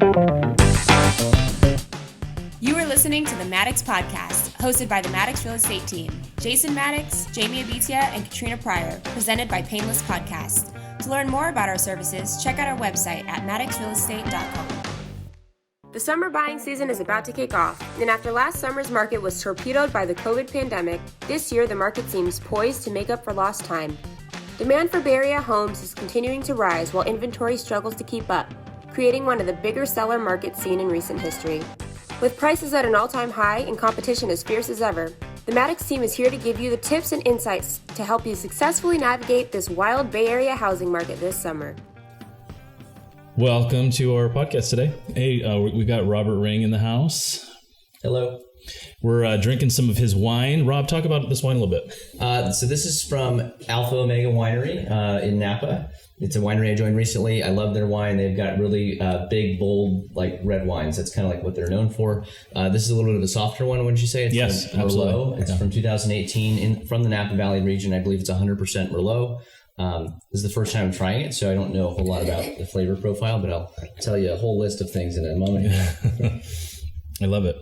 You are listening to the Maddox Podcast, hosted by the Maddox Real Estate Team, Jason Maddox, Jamie Abitia, and Katrina Pryor, presented by Painless Podcast. To learn more about our services, check out our website at maddoxrealestate.com. The summer buying season is about to kick off, and after last summer's market was torpedoed by the COVID pandemic, this year the market seems poised to make up for lost time. Demand for Bay Area homes is continuing to rise while inventory struggles to keep up, creating one of the bigger seller markets seen in recent history. With prices at an all-time high and competition as fierce as ever, the Maddox team is here to give you the tips and insights to help you successfully navigate this wild Bay Area housing market this summer. Welcome to our podcast today. Hey, we got Robert Ring in the house. Hello. We're drinking some of his wine. Rob, talk about this wine a little bit. So this is from Alpha Omega Winery in Napa. It's a winery I joined recently. I love their wine. They've got really big, bold, like red wines. That's kind of like what they're known for. This is a little bit of a softer one, wouldn't you say? It's yes, from absolutely. Merlot. It's from 2018 from the Napa Valley region. I believe it's 100% Merlot. This is the first time I'm trying it, so I don't know a whole lot about the flavor profile, but I'll tell you a whole list of things in a moment. I love it.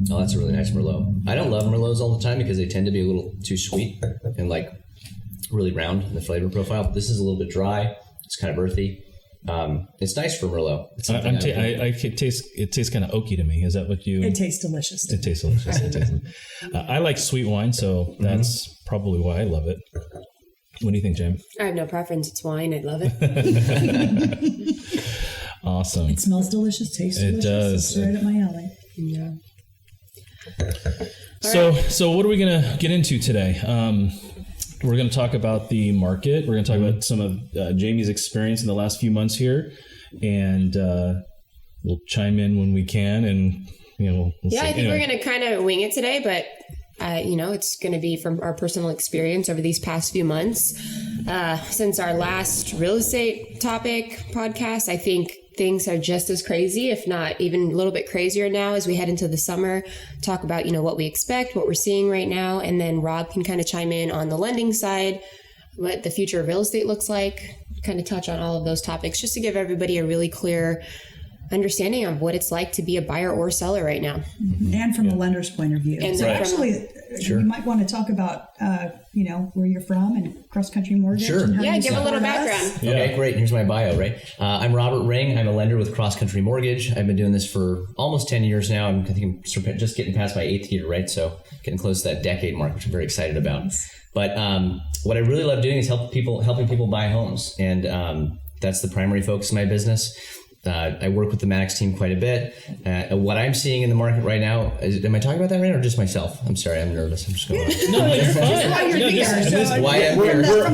Oh, that's a really nice Merlot. I don't love Merlots all the time because they tend to be a little too sweet and like really round in the flavor profile. But this is a little bit dry. It's kind of earthy. It's nice for Merlot. It tastes kind of oaky to me. Is that what you? It tastes delicious. It tastes delicious. I like sweet wine, so that's probably why I love it. What do you think, James? I have no preference. It's wine. I love it. Awesome. It smells delicious. Tastes delicious. It does. It's right up my alley. Yeah. So what are we going to get into today? We're going to talk about the market. We're going to talk about some of Jamie's experience in the last few months here, and we'll chime in when we can. And we'll see. I think we're going to kind of wing it today, but it's going to be from our personal experience over these past few months. Since our last real estate topic podcast, I think things are just as crazy, if not even a little bit crazier now as we head into the summer. Talk about, what we expect, what we're seeing right now. And then Rob can kind of chime in on the lending side, what the future of real estate looks like, kind of touch on all of those topics just to give everybody a really clear understanding of what it's like to be a buyer or seller right now. And from a lender's point of view. And so actually, you might want to talk about, where you're from and cross-country mortgage. Sure. And how yeah, you give a little background. Yeah. Okay, great. Here's my bio, right? I'm Robert Ring. I'm a lender with Cross Country Mortgage. I've been doing this for almost 10 years now. I think I'm just getting past my 8th year, right? So getting close to that decade mark, which I'm very excited about. But what I really love doing is helping people buy homes. And that's the primary focus of my business. I work with the Maddox team quite a bit. What I'm seeing in the market right now am I talking about that right, or just myself? I'm sorry, I'm nervous. I'm just going. No, you're fine. That's why you're here. Why I'm we're here.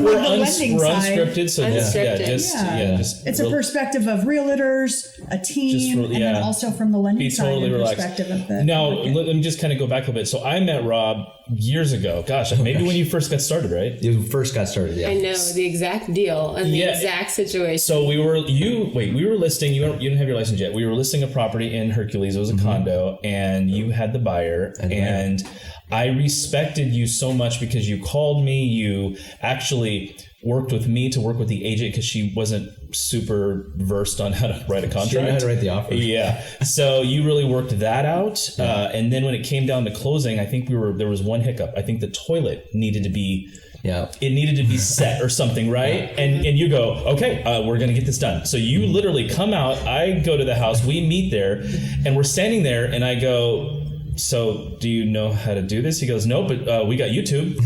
unscripted, so it's a perspective of realtors, a team, and then also from the lending side perspective of it. Now, let me just kind of go back a little bit. So I met Rob years ago. Gosh, maybe when you first got started, right? You first got started, yeah. I know the exact deal and the exact situation. So we were listing. You didn't have your license yet. We were listing a property in Hercules. It was a condo, and you had the buyer. And I respected you so much because you called me. You actually worked with me to work with the agent because she wasn't super versed on how to write a contract. She didn't know how to write the offer. Yeah. So you really worked that out. And then when it came down to closing, I think there was one hiccup. I think the toilet needed to be set or something, right? And you go, okay, we're going to get this done. So you literally come out, I go to the house, we meet there, and we're standing there, and I go, so do you know how to do this? He goes, no, but we got YouTube.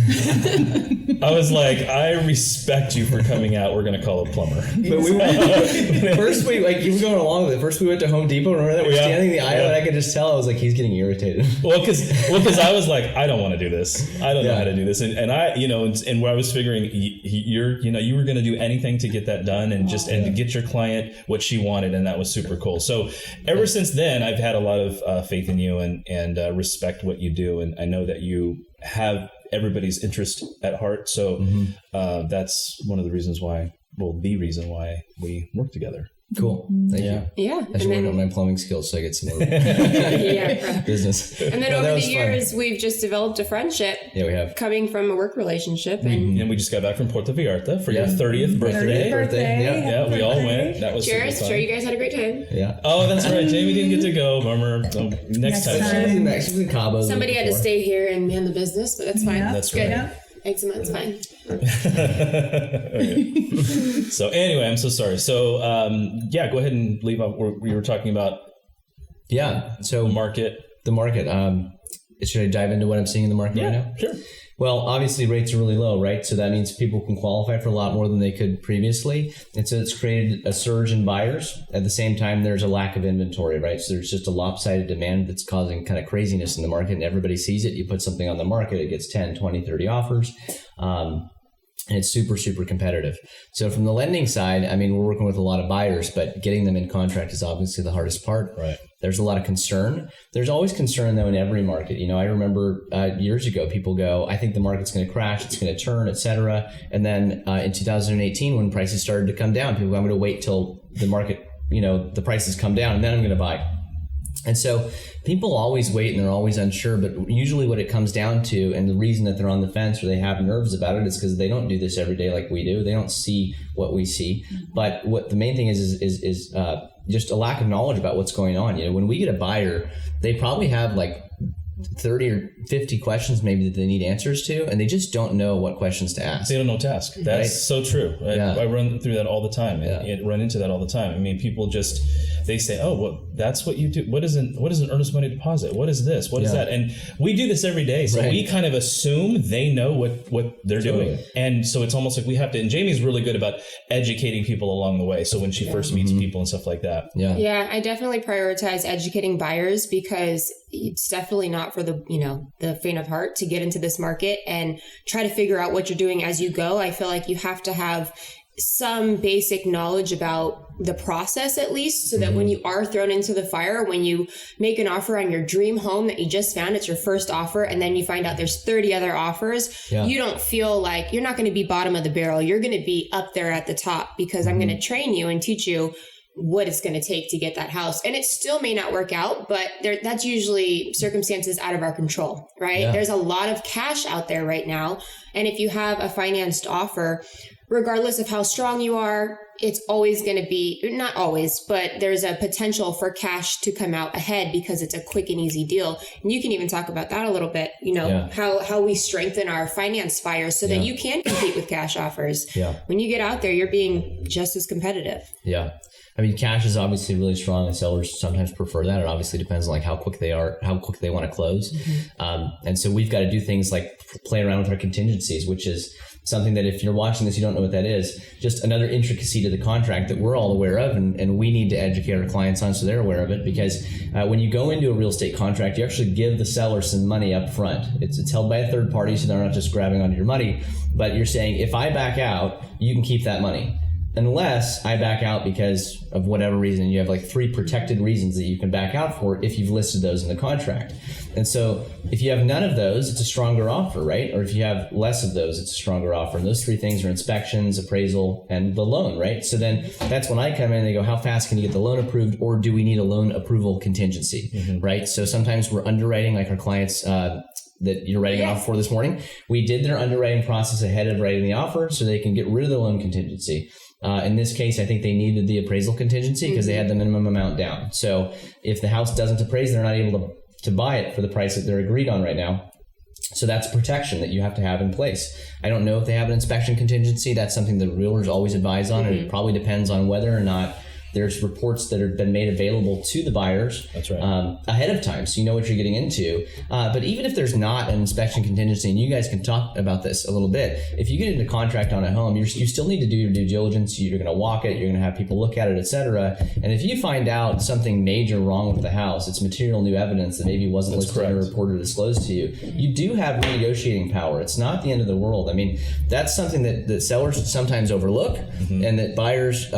I was like, I respect you for coming out. We're going to call a plumber. But you were going along with it. First we went to Home Depot. Remember that? We were standing in the aisle and I could just tell. I was like, he's getting irritated. Well, because I was like, I don't want to do this. I don't know how to do this. And I, and where I was figuring you were going to do anything to get that done and to get your client what she wanted. And that was super cool. So ever since then, I've had a lot of faith in you and respect what you do. And I know that you have everybody's interest at heart. So that's one of the reasons why, the reason why we work together. Cool. Thank you. Yeah. I should work on my plumbing skills so I get some more business. And then over the years, we've just developed a friendship. Yeah, we have. Coming from a work relationship. And we just got back from Puerto Vallarta for your 30th birthday. Yeah, we all went. That was cheers. Sure, you guys had a great time. Yeah. Oh, that's right. Jamie didn't get to go. Bummer. Next time. She was in Cabo. Somebody had to stay here and man the business, but that's fine. Yeah. That's good. right. Eczema, it's fine. So anyway, I'm so sorry. So go ahead and leave off where we were talking about. Yeah. So the market. Should I dive into what I'm seeing in the market right now? Sure. Well, obviously rates are really low, right? So that means people can qualify for a lot more than they could previously. And so it's created a surge in buyers. At the same time, there's a lack of inventory, right? So there's just a lopsided demand that's causing kind of craziness in the market, and everybody sees it. You put something on the market, it gets 10, 20, 30 offers. And it's super, super competitive. So from the lending side, I mean, we're working with a lot of buyers, but getting them in contract is obviously the hardest part. Right. There's a lot of concern. There's always concern, though, in every market. You know, I remember years ago, people go, I think the market's going to crash, it's going to turn, et cetera. And then in 2018, when prices started to come down, people go, I'm going to wait till the market, the prices come down, and then I'm going to buy. And so people always wait and they're always unsure, but usually what it comes down to, and the reason that they're on the fence or they have nerves about it, is because they don't do this every day like we do. They don't see what we see. But what the main thing is just a lack of knowledge about what's going on. When we get a buyer, they probably have like 30 or 50 questions maybe that they need answers to, and they just don't know what questions to ask. They don't know what to ask. That's so true. I run through that all the time. I run into that all the time. I mean, people they say, oh, well, that's what you do. What is an earnest money deposit? What is this? What is that? And we do this every day. So we kind of assume they know what they're doing. And so it's almost like we have to, and Jamie's really good about educating people along the way. So when she first meets people and stuff like that. Yeah, I definitely prioritize educating buyers, because it's definitely not for the faint of heart to get into this market and try to figure out what you're doing as you go. I feel like you have to have some basic knowledge about the process, at least, so that when you are thrown into the fire, when you make an offer on your dream home that you just found, it's your first offer, and then you find out there's 30 other offers, you don't feel like you're not going to be bottom of the barrel. You're going to be up there at the top, because I'm going to train you and teach you what it's going to take to get that house. And it still may not work out, but that's usually circumstances out of our control, right? There's a lot of cash out there right now. And if you have a financed offer, regardless of how strong you are, it's always going to be, not always, but there's a potential for cash to come out ahead because it's a quick and easy deal. And you can even talk about that a little bit, how we strengthen our finance buyers so that you can compete with cash offers. When you get out there, you're being just as competitive. I mean, cash is obviously really strong, and sellers sometimes prefer that. It obviously depends on how quick they want to close. And so we've got to do things like play around with our contingencies, which is something that if you're watching this, you don't know what that is. Just another intricacy to the contract that we're all aware of, and we need to educate our clients on so they're aware of it. Because when you go into a real estate contract, you actually give the seller some money up front. It's held by a third party, so they're not just grabbing onto your money. But you're saying, if I back out, you can keep that money. Unless I back out because of whatever reason. You have like 3 protected reasons that you can back out for if you've listed those in the contract. And so if you have none of those, it's a stronger offer, right? Or if you have less of those, it's a stronger offer. And those 3 things are inspections, appraisal, and the loan, right? So then that's when I come in and they go, how fast can you get the loan approved? Or do we need a loan approval contingency, right? So sometimes we're underwriting, like our clients that you're writing an offer for this morning. We did their underwriting process ahead of writing the offer so they can get rid of the loan contingency. In this case, I think they needed the appraisal contingency because they had the minimum amount down. So if the house doesn't appraise, they're not able to buy it for the price that they're agreed on right now. So that's protection that you have to have in place. I don't know if they have an inspection contingency. That's something that realtors always advise on. And it probably depends on whether or not there's reports that have been made available to the buyers ahead of time, so you know what you're getting into. But even if there's not an inspection contingency, and you guys can talk about this a little bit, if you get into contract on a home, you still need to do your due diligence. You're going to walk it, you're going to have people look at it, etc. And if you find out something major wrong with the house, it's material new evidence that maybe wasn't listed in a report or disclosed to you, you do have renegotiating power. It's not the end of the world. I mean, that's something that sellers sometimes overlook and that buyers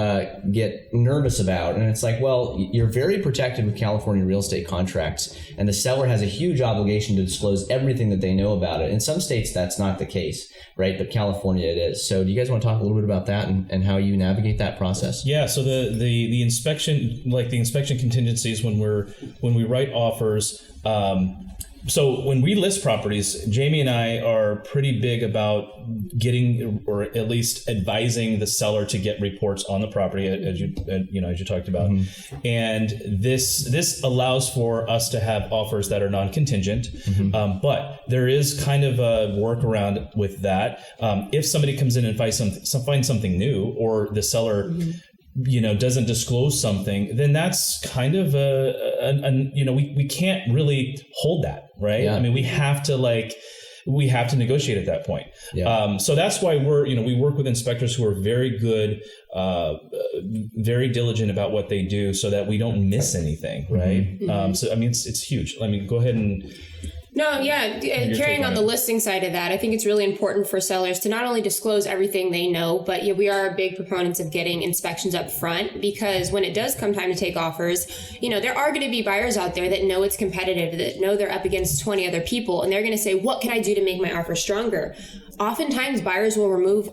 get nervous nervous about. And it's like, well, you're very protected with California real estate contracts, and the seller has a huge obligation to disclose everything that they know about it. In some states, that's not the case, right? But California, it is. So do you guys want to talk a little bit about that and how you navigate that process? Yeah. So the inspection, like the inspection contingencies when we write offers, so when we list properties, Jamie and I are pretty big about getting, or at least advising the seller to get reports on the property, as you talked about. Mm-hmm. And this allows for us to have offers that are non-contingent, but there is kind of a workaround with that. If somebody comes in and finds something new, or the seller doesn't disclose something, then that's kind of we can't really hold that, right? Yeah. I mean, we have to negotiate at that point. Yeah. So that's why we work with inspectors who are very good, very diligent about what they do, so that we don't miss anything, right? Mm-hmm. So I mean, it's huge. Let me go ahead and. No, yeah. Carrying on the listing side of that, I think it's really important for sellers to not only disclose everything they know, but we are big proponents of getting inspections up front, because when it does come time to take offers, there are going to be buyers out there that know it's competitive, that know they're up against 20 other people, and they're going to say, what can I do to make my offer stronger? Oftentimes, buyers will remove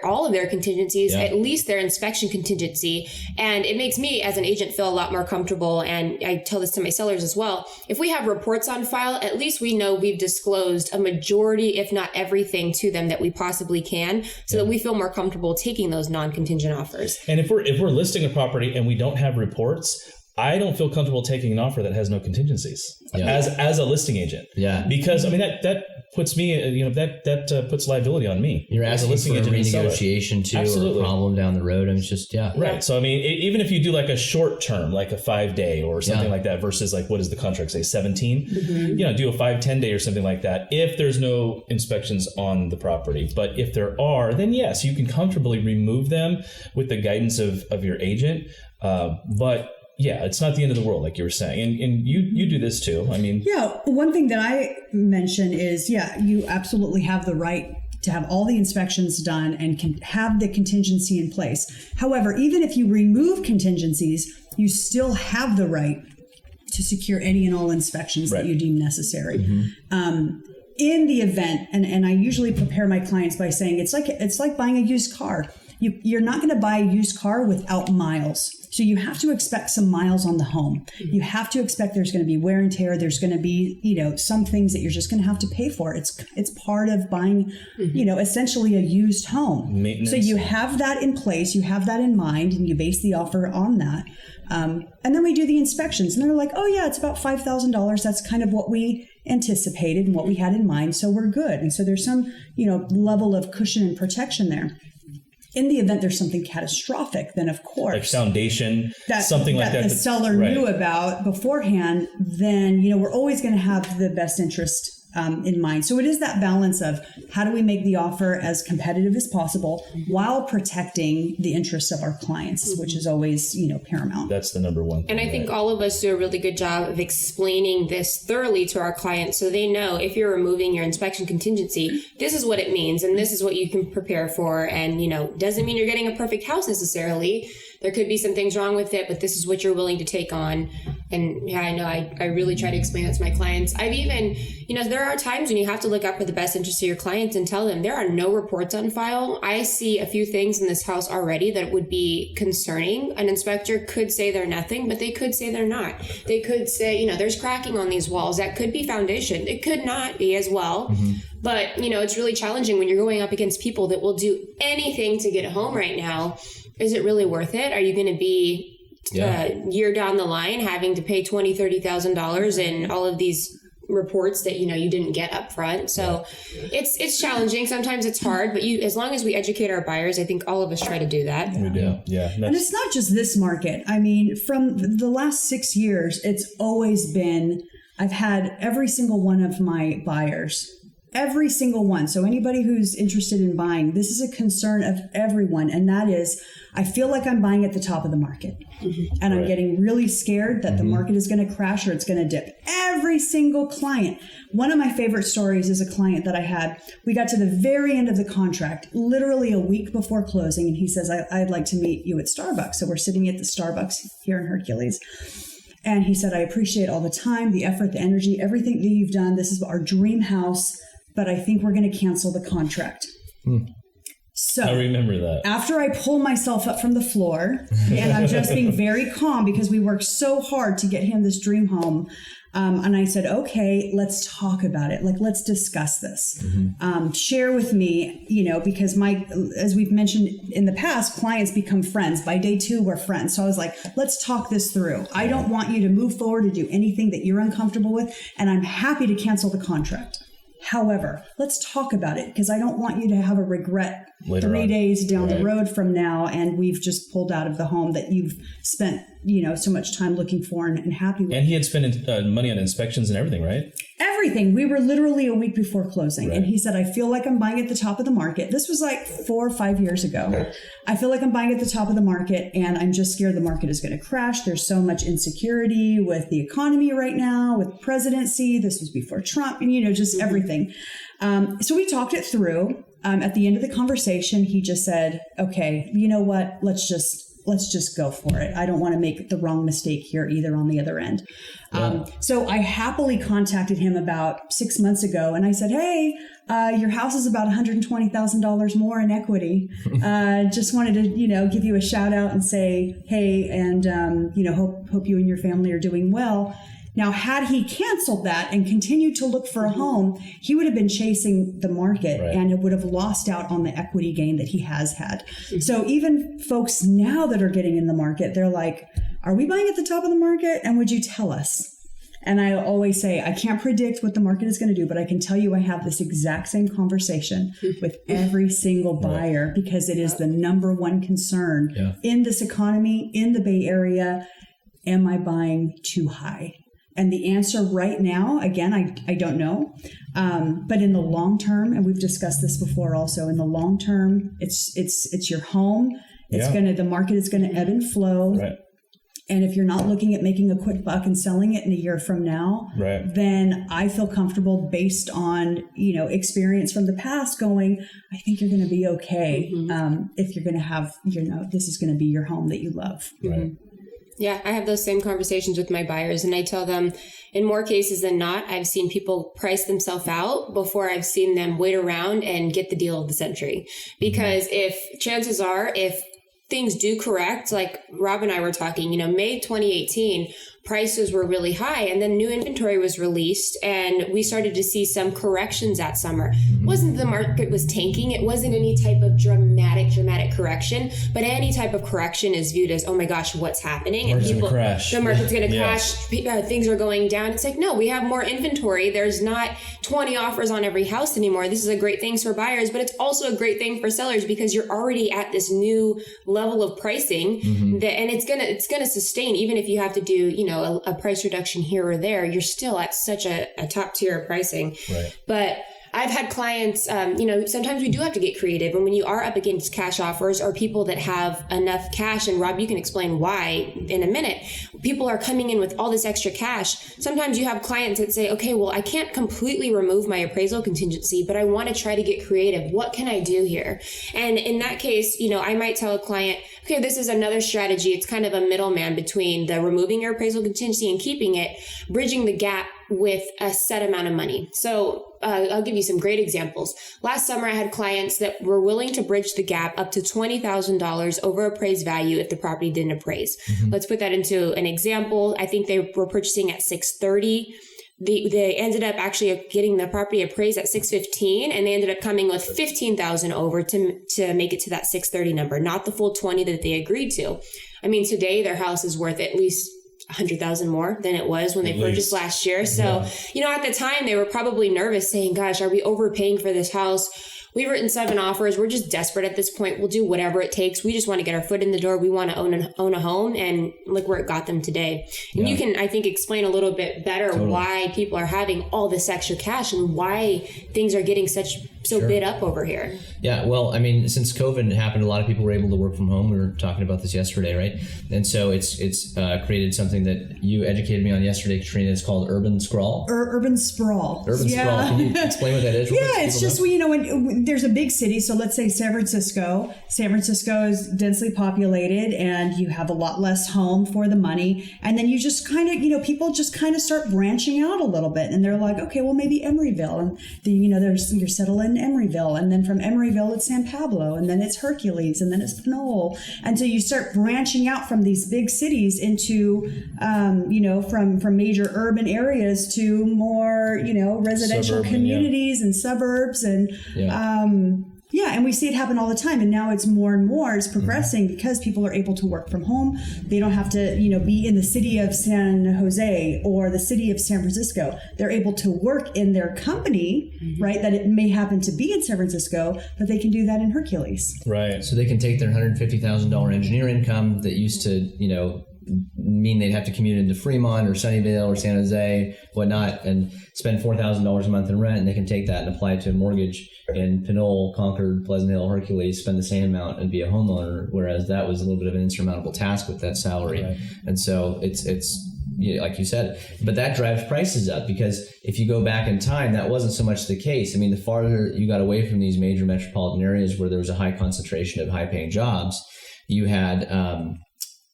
all of their contingencies, at least their inspection contingency. And it makes me, as an agent, feel a lot more comfortable. And I tell this to my sellers as well. If we have reports on file, at least we know we've disclosed a majority, if not everything, to them that we possibly can, so that we feel more comfortable taking those non-contingent offers. And if we're listing a property and we don't have reports, I don't feel comfortable taking an offer that has no contingencies as a listing agent. Yeah. Because I mean, that puts me, that puts liability on me. You're asking for a renegotiation too, or a problem down the road. I mean, it's just, Right. So I mean, even if you do like a short term, like a 5-day or something like that, versus like, what does the contract say, 17? Mm-hmm. Do a 5-10 day or something like that, if there's no inspections on the property. But if there are, then yes, you can comfortably remove them with the guidance of your agent. But yeah, it's not the end of the world, like you were saying. And you do this too. I mean... Yeah, one thing that I mention is, you absolutely have the right to have all the inspections done and can have the contingency in place. However, even if you remove contingencies, you still have the right to secure any and all inspections that you deem necessary. Mm-hmm. In the event, and I usually prepare my clients by saying, it's like buying a used car. You're not going to buy a used car without miles. So you have to expect some miles on the home. You have to expect there's going to be wear and tear. There's going to be, some things that you're just going to have to pay for. It's part of buying, essentially a used home. Maintenance. So you have that in place. You have that in mind, and you base the offer on that. And then we do the inspections, and they're like, oh yeah, it's about $5,000. That's kind of what we anticipated and what we had in mind. So we're good. And so there's some, level of cushion and protection there. In the event there's something catastrophic, then of course, like foundation, something like that the seller knew about beforehand, then we're always going to have the best interest in mind. So it is that balance of how do we make the offer as competitive as possible while protecting the interests of our clients, which is always, paramount. That's the number one thing. And I think all of us do a really good job of explaining this thoroughly to our clients, so they know if you're removing your inspection contingency, this is what it means, and this is what you can prepare for. And, doesn't mean you're getting a perfect house necessarily. There could be some things wrong with it, but this is what you're willing to take on. And I know I really try to explain that to my clients. I've even, there are times when you have to look out for the best interest of your clients and tell them there are no reports on file. I see a few things in this house already that would be concerning. An inspector could say they're nothing, but they could say they're not. They could say, there's cracking on these walls. That could be foundation. It could not be as well. Mm-hmm. But, it's really challenging when you're going up against people that will do anything to get home right now. Is it really worth it? Are you going to be a year down the line having to pay $20,000, $30,000 in all of these reports that you didn't get up front? So it's challenging. Sometimes it's hard, but as long as we educate our buyers, I think all of us try to do that. We do. Yeah. And it's not just this market. I mean, from the last 6 years, it's always been, I've had every single one of my buyers Every single one. So anybody who's interested in buying, this is a concern of everyone. And that is, I feel like I'm buying at the top of the market. And I'm getting really scared that the market is going to crash or it's going to dip. Every single client. One of my favorite stories is a client that I had. We got to the very end of the contract, literally a week before closing. And he says, I'd like to meet you at Starbucks. So we're sitting at the Starbucks here in Hercules. And he said, I appreciate all the time, the effort, the energy, everything that you've done. This is our dream house, but I think we're going to cancel the contract. So I remember that. After I pull myself up from the floor, and I'm just being very calm because we worked so hard to get him this dream home. And I said, okay, let's talk about it. Like, let's discuss this. Share with me, because as we've mentioned in the past, clients become friends. By day 2, we're friends. So I was like, let's talk this through. I don't want you to move forward to do anything that you're uncomfortable with. And I'm happy to cancel the contract. However, let's talk about it because I don't want you to have a regret later 3 days down the road from now, and we've just pulled out of the home that you've spent, so much time looking for and happy with. And he had spent money on inspections and everything, right? Everything. We were literally a week before closing. And he said, I feel like I'm buying at the top of the market. This was like 4 or 5 years ago. I feel like I'm buying at the top of the market and I'm just scared the market is going to crash. There's so much insecurity with the economy right now, with presidency. This was before Trump and, just everything. So we talked it through. At the end of the conversation, he just said, okay, you know what? Let's just go for it. I don't want to make the wrong mistake here either on the other end. So I happily contacted him about 6 months ago and I said, hey, your house is about $120,000 more in equity. Just wanted to, give you a shout out and say, hey, and, hope you and your family are doing well. Now, had he canceled that and continued to look for a home, he would have been chasing the market and it would have lost out on the equity gain that he has had. So even folks now that are getting in the market, they're like, are we buying at the top of the market? And would you tell us? And I always say, I can't predict what the market is going to do, but I can tell you I have this exact same conversation with every single buyer because it is the number one concern in this economy, in the Bay Area. Am I buying too high? And the answer right now, again, I don't know. But in the long term, and we've discussed this before also, in the long term, it's your home. The market is going to ebb and flow. Right. And if you're not looking at making a quick buck and selling it in a year from now, then I feel comfortable based on, experience from the past going, I think you're going to be okay. If you're going to have, this is going to be your home that you love. Right. Yeah, I have those same conversations with my buyers and I tell them in more cases than not, I've seen people price themselves out before I've seen them wait around and get the deal of the century. Because if things do correct, like Rob and I were talking, May 2018, prices were really high and then new inventory was released and we started to see some corrections that summer. It wasn't the market was tanking. It wasn't any type of dramatic correction, but any type of correction is viewed as, oh my gosh, what's happening? And the market's going to crash. Things are going down. It's like, no, we have more inventory. There's not 20 offers on every house anymore. This is a great thing for buyers, but it's also a great thing for sellers because you're already at this new level of pricing and it's going to sustain even if you have to do, a price reduction here or there, you're still at such a top tier of pricing. Right. But I've had clients, sometimes we do have to get creative. And when you are up against cash offers or people that have enough cash, and Rob, you can explain why in a minute, people are coming in with all this extra cash. Sometimes you have clients that say, okay, well, I can't completely remove my appraisal contingency, but I want to try to get creative. What can I do here? And in that case, I might tell a client, okay, this is another strategy. It's kind of a middleman between the removing your appraisal contingency and keeping it, bridging the gap with a set amount of money. So I'll give you some great examples. Last summer, I had clients that were willing to bridge the gap up to $20,000 over appraised value if the property didn't appraise. Let's put that into an example. I think they were purchasing at $630,000. They ended up actually getting the property appraised at $615,000, and they ended up coming with $15,000 over to make it to that $630,000 number, not the full $20,000 that they agreed to. I mean, today their house is worth at least $100,000 more than it was when they purchased last year. So, at the time they were probably nervous saying, gosh, are we overpaying for this house? we've written 7 offers. We're just desperate at this point. We'll do whatever it takes. We just want to get our foot in the door. We want to own a home, and look where it got them today. And you can, I think, explain a little bit better why people are having all this extra cash and why things are getting so bid up over here. Yeah, well, I mean, since COVID happened, a lot of people were able to work from home. We were talking about this yesterday, right? And so it's created something that you educated me on yesterday, Katrina. It's called urban sprawl. Urban sprawl. Urban sprawl. Can you explain what that is? Yeah, it's just, when there's a big city, so let's say San Francisco. San Francisco is densely populated and you have a lot less home for the money. And then you just kind of, people just kind of start branching out a little bit. And they're like, okay, well, maybe Emeryville. And you're settled in Emeryville. And then from Emeryville, it's San Pablo. And then it's Hercules. And then it's Pinole. And so you start branching out from these big cities into, from major urban areas to more, residential Suburban, communities and suburbs. And, and we see it happen all the time. And now it's more and more, it's progressing because people are able to work from home. They don't have to, be in the city of San Jose or the city of San Francisco. They're able to work in their company, right? That it may happen to be in San Francisco, but they can do that in Hercules. Right. So they can take their $150,000 engineer income that used to, mean they'd have to commute into Fremont or Sunnyvale or San Jose, whatnot, and spend $4,000 a month in rent, and they can take that and apply it to a mortgage in Pinole, Concord, Pleasant Hill, Hercules, spend the same amount and be a homeowner, whereas that was a little bit of an insurmountable task with that salary. Right. And so it's like you said, but that drives prices up, because if you go back in time, that wasn't so much the case. I mean, the farther you got away from these major metropolitan areas where there was a high concentration of high-paying jobs, you had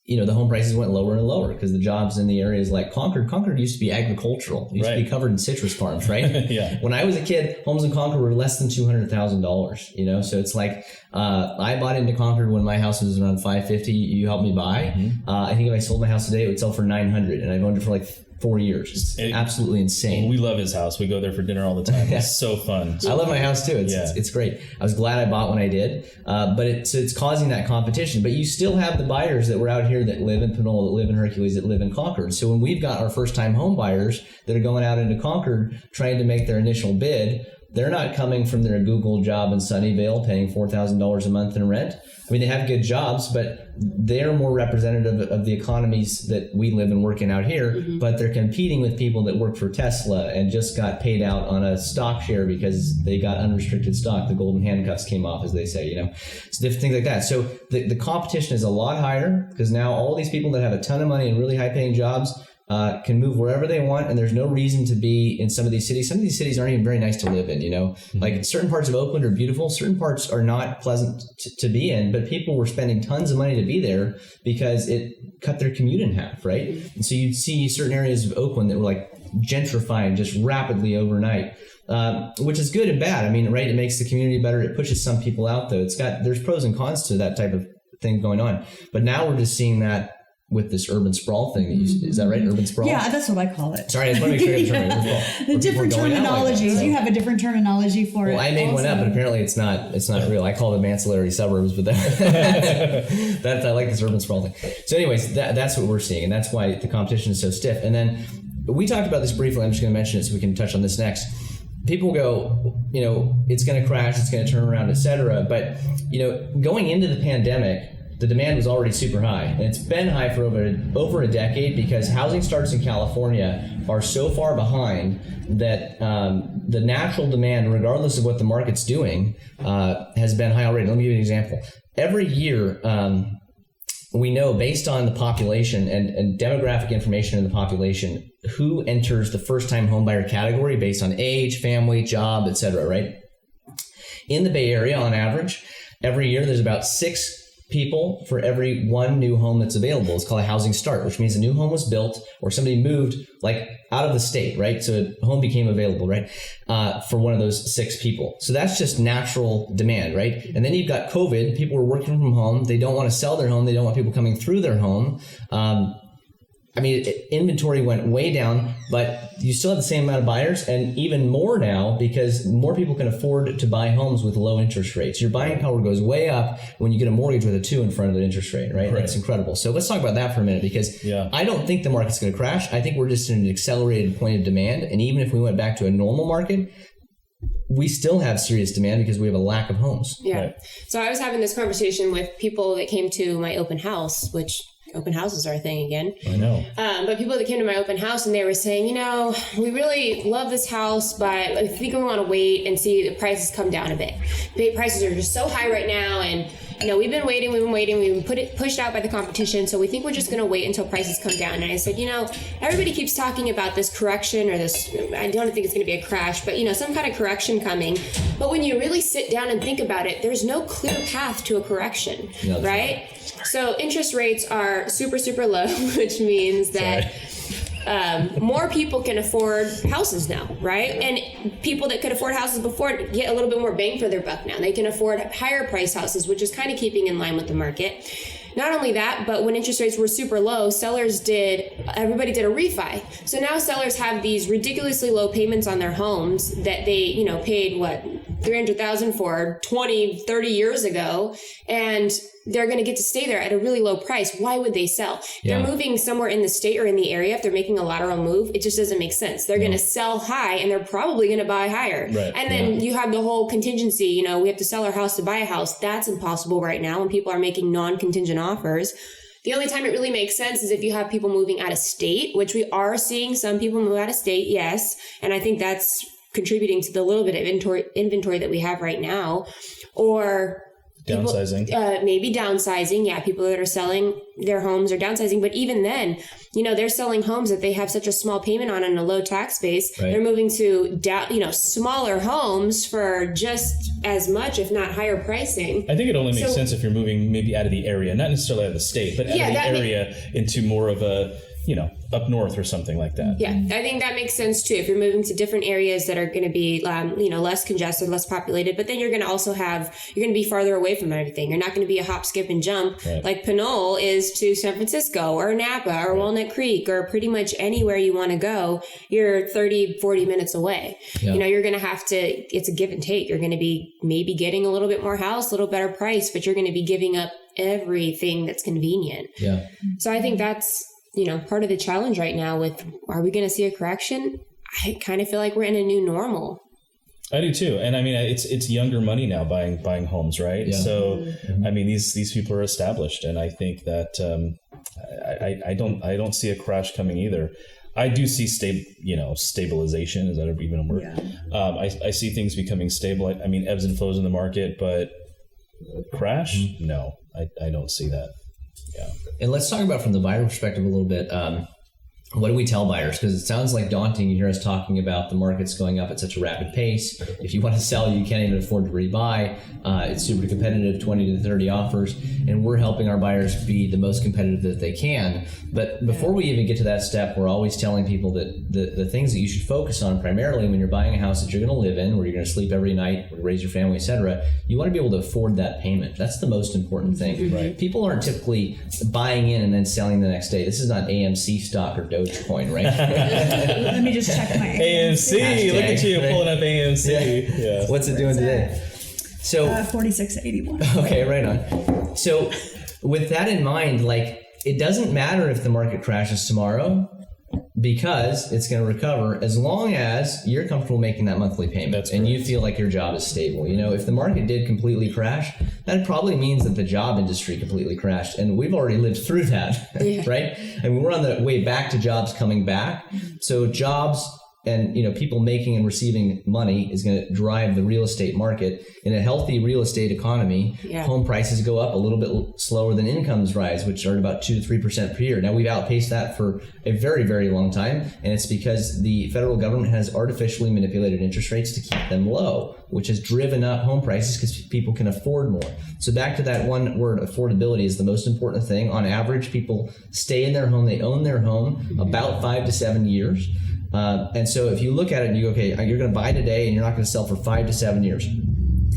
the home prices went lower and lower because the jobs in the areas like Concord used to be agricultural. It used to be covered in citrus farms, right? Yeah. When I was a kid, homes in Concord were less than $200,000, so it's like, I bought into Concord when my house was around $550. You helped me buy. I think if I sold my house today, it would sell for $900, and I've owned it for like 4 years. It's absolutely insane. We love his house. We go there for dinner all the time. It's so fun. I love my house too. It's great. I was glad I bought when I did. But it's causing that competition. But you still have the buyers that were out here that live in Pinole, that live in Hercules, that live in Concord. So when we've got our first time home buyers that are going out into Concord trying to make their initial bid, they're not coming from their Google job in Sunnyvale paying $4,000 a month in rent. I mean, they have good jobs, but they're more representative of the economies that we live and work in out here. But they're competing with people that work for Tesla and just got paid out on a stock share because they got unrestricted stock. The golden handcuffs came off, as they say, It's different things like that. So the competition is a lot higher because now all these people that have a ton of money and really high paying jobs can move wherever they want, and there's no reason to be in some of these cities. Some of these cities aren't even very nice to live in, Like certain parts of Oakland are beautiful, certain parts are not pleasant to be in, but people were spending tons of money to be there because it cut their commute in half, right? And so you'd see certain areas of Oakland that were like gentrifying just rapidly overnight. Which is good and bad. I mean, right? It makes the community better. It pushes some people out, though. There's pros and cons to that type of thing going on. But now we're just seeing that with this urban sprawl thing. Is that right? Urban sprawl? Yeah, that's what I call it. Sorry, I just want to make sure I get the term. The different terminologies. Like you have a different terminology for it. Well, I made one up, but apparently it's not real. I call them ancillary suburbs, but that I like this urban sprawl thing. So anyways, that's what we're seeing, and that's why the competition is so stiff. And then we talked about this briefly. I'm just going to mention it so we can touch on this next. People go, it's going to crash, it's going to turn around, et cetera. But, going into the pandemic, the demand was already super high, and it's been high for over a decade because housing starts in California are so far behind that the natural demand, regardless of what the market's doing, has been high already. Let me give you an example. Every year, we know based on the population and demographic information in the population who enters the first-time homebuyer category based on age, family, job, et cetera, right? In the Bay Area, on average, every year there's about 6 people for every 1 new home that's available. It's called a housing start, which means a new home was built or somebody moved like out of the state, right? So a home became available, right? For one of those 6 people. So that's just natural demand, right? And then you've got COVID. People were working from home. They don't want to sell their home. They don't want people coming through their home. Inventory went way down, but you still have the same amount of buyers and even more now because more people can afford to buy homes with low interest rates. Your buying power goes way up when you get a mortgage with a 2 in front of the interest rate, right? That's incredible. So let's talk about that for a minute because I don't think the market's going to crash. I think we're just in an accelerated point of demand. And even if we went back to a normal market, we still have serious demand because we have a lack of homes. Yeah. Right. So I was having this conversation with people that came to my open house, which open houses are a thing again. I know. But people that came to my open house and they were saying, we really love this house, but I think we want to wait and see the prices come down a bit. Prices are just so high right now, and we've been waiting, we've been pushed out by the competition, so we think we're just going to wait until prices come down. And I said, everybody keeps talking about this correction or this, I don't think it's going to be a crash, but some kind of correction coming. But when you really sit down and think about it, there's no clear path to a correction, right? So interest rates are super, super low, which means that more people can afford houses now, right? And people that could afford houses before get a little bit more bang for their buck now. They can afford higher price houses, which is kind of keeping in line with the market. Not only that, but when interest rates were super low, everybody did a refi. So now sellers have these ridiculously low payments on their homes that they, paid $300,000 for 20, 30 years ago, and they're going to get to stay there at a really low price. Why would they sell? Yeah. They're moving somewhere in the state or in the area. If they're making a lateral move, it just doesn't make sense. They're going to sell high and they're probably going to buy higher. Right. And then you have the whole contingency, we have to sell our house to buy a house. That's impossible right now when people are making non-contingent offers. The only time it really makes sense is if you have people moving out of state, which we are seeing some people move out of state, yes. And I think that's contributing to the little bit of inventory that we have right now. Or downsizing. Maybe downsizing. Yeah, people that are selling their homes are downsizing. But even then, they're selling homes that they have such a small payment on in a low tax base. Right. They're moving to smaller homes for just as much, if not higher pricing. I think it only makes sense if you're moving maybe out of the area, not necessarily out of the state, but out of the area into more of a up north or something like that. Yeah, I think that makes sense too. If you're moving to different areas that are going to be, less congested, less populated, but then you're going to be farther away from everything. You're not going to be a hop, skip, and jump like Pinole is to San Francisco or Napa or Walnut Creek or pretty much anywhere you want to go. You're 30, 40 minutes away. Yeah. You're going to have to, it's a give and take. You're going to be maybe getting a little bit more house, a little better price, but you're going to be giving up everything that's convenient. Yeah. So I think that's, part of the challenge right now with, are we going to see a correction? I kind of feel like we're in a new normal. I do too. And I mean, it's younger money now buying homes, right? Yeah. So, I mean, these people are established, and I think that, I don't see a crash coming either. I do see stabilization. Is that even a word? Yeah. I see things becoming stable. I mean, ebbs and flows in the market, but crash? No, I don't see that. Yeah. And let's talk about from the buyer perspective a little bit. What do we tell buyers? Because it sounds like daunting. You hear us talking about the market's going up at such a rapid pace. If you want to sell, you can't even afford to rebuy. It's super competitive, 20 to 30 offers. And we're helping our buyers be the most competitive that they can. But before we even get to that step, we're always telling people that the things that you should focus on primarily when you're buying a house that you're going to live in, where you're going to sleep every night, raise your family, etc., you want to be able to afford that payment. That's the most important thing. Right. People aren't typically buying in and then selling the next day. This is not AMC stock or Dogecoin, right? Let me just check my AMC. Hashtag, look at you right? Pulling up AMC. Yeah. What's it doing today? So 46.81. Okay, right on. So with that in mind, it doesn't matter if the market crashes tomorrow, because it's going to recover as long as you're comfortable making that monthly payment and you feel like your job is stable. If the market did completely crash, that probably means that the job industry completely crashed, and we've already lived through that, right? I mean, we're on the way back to jobs coming back. So jobs and people making and receiving money is going to drive the real estate market. In a healthy real estate economy, home prices go up a little bit slower than incomes rise, which are about 2 to 3% per year. Now, we've outpaced that for a very, very long time, and it's because the federal government has artificially manipulated interest rates to keep them low, which has driven up home prices because people can afford more. So back to that one word, affordability is the most important thing. On average, people stay in their home, they own their home about 5 to 7 years. And so if you look at it and you go, okay, you're going to buy today and you're not going to sell for 5 to 7 years.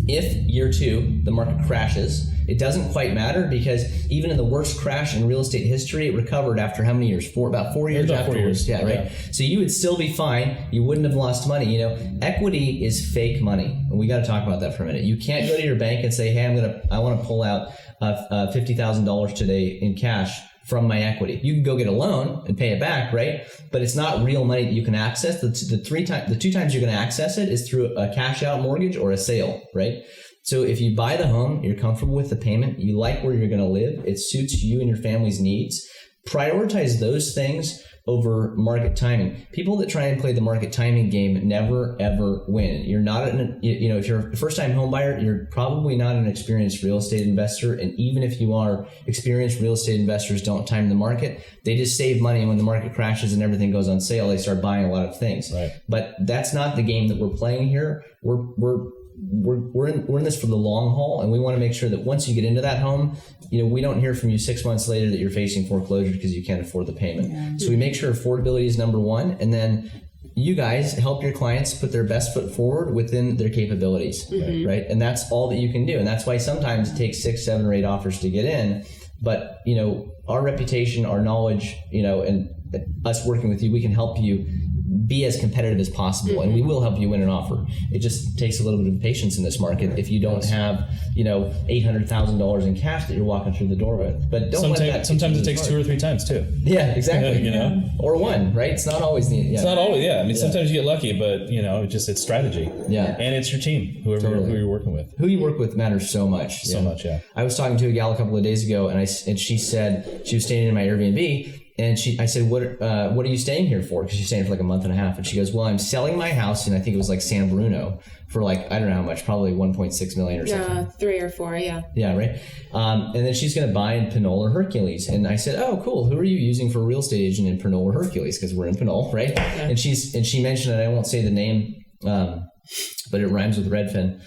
If year 2, the market crashes, it doesn't quite matter, because even in the worst crash in real estate history, it recovered after how many years? About 4 years afterwards. Yeah, right. Yeah. So you would still be fine. You wouldn't have lost money. Equity is fake money. And we got to talk about that for a minute. You can't go to your bank and say, hey, I want to pull out $50,000 today in cash from my equity. You can go get a loan and pay it back, right? But it's not real money that you can access. The two times you're going to access it is through a cash out mortgage or a sale, right? So if you buy the home, you're comfortable with the payment, you like where you're going to live, it suits you and your family's needs, prioritize those things over market timing. People that try and play the market timing game never ever win. You're not if you're a first-time home buyer, you're probably not an experienced real estate investor. And even if you are, experienced real estate investors don't time the market. They just save money, and when the market crashes and everything goes on sale, they start buying a lot of things. Right. But that's not the game that we're playing here. We're in this for the long haul, and we want to make sure that once you get into that home, we don't hear from you 6 months later that you're facing foreclosure because you can't afford the payment. Yeah. So we make sure affordability is number one, and then you guys help your clients put their best foot forward within their capabilities, right? And that's all that you can do. And that's why sometimes it takes 6, 7, or 8 offers to get in. But, our reputation, our knowledge, and us working with you, we can help you be as competitive as possible, and we will help you win an offer. It just takes a little bit of patience in this market if you don't have, $800,000 in cash that you're walking through the door with. But don't let that. Sometimes it takes 2 or 3 times too. Yeah, exactly. Or one, right? It's not always It's not always. Yeah, I mean, sometimes you get lucky, but it's strategy. Yeah, and it's your team, who you're working with. Who you work with matters so much. So much. Yeah. I was talking to a gal a couple of days ago, and she said she was staying in my Airbnb. And I said, what are you staying here for? Because she's staying for like a month and a half. And she goes, well, I'm selling my house, and I think it was like San Bruno for I don't know how much, probably 1.6 million or something. 3 or 4, yeah. Yeah, right. And then she's going to buy in Pinole or Hercules. And I said, oh, cool. Who are you using for a real estate agent in Pinole or Hercules? Because we're in Pinole, right? Yeah. And she mentioned it. I won't say the name, but it rhymes with Redfin.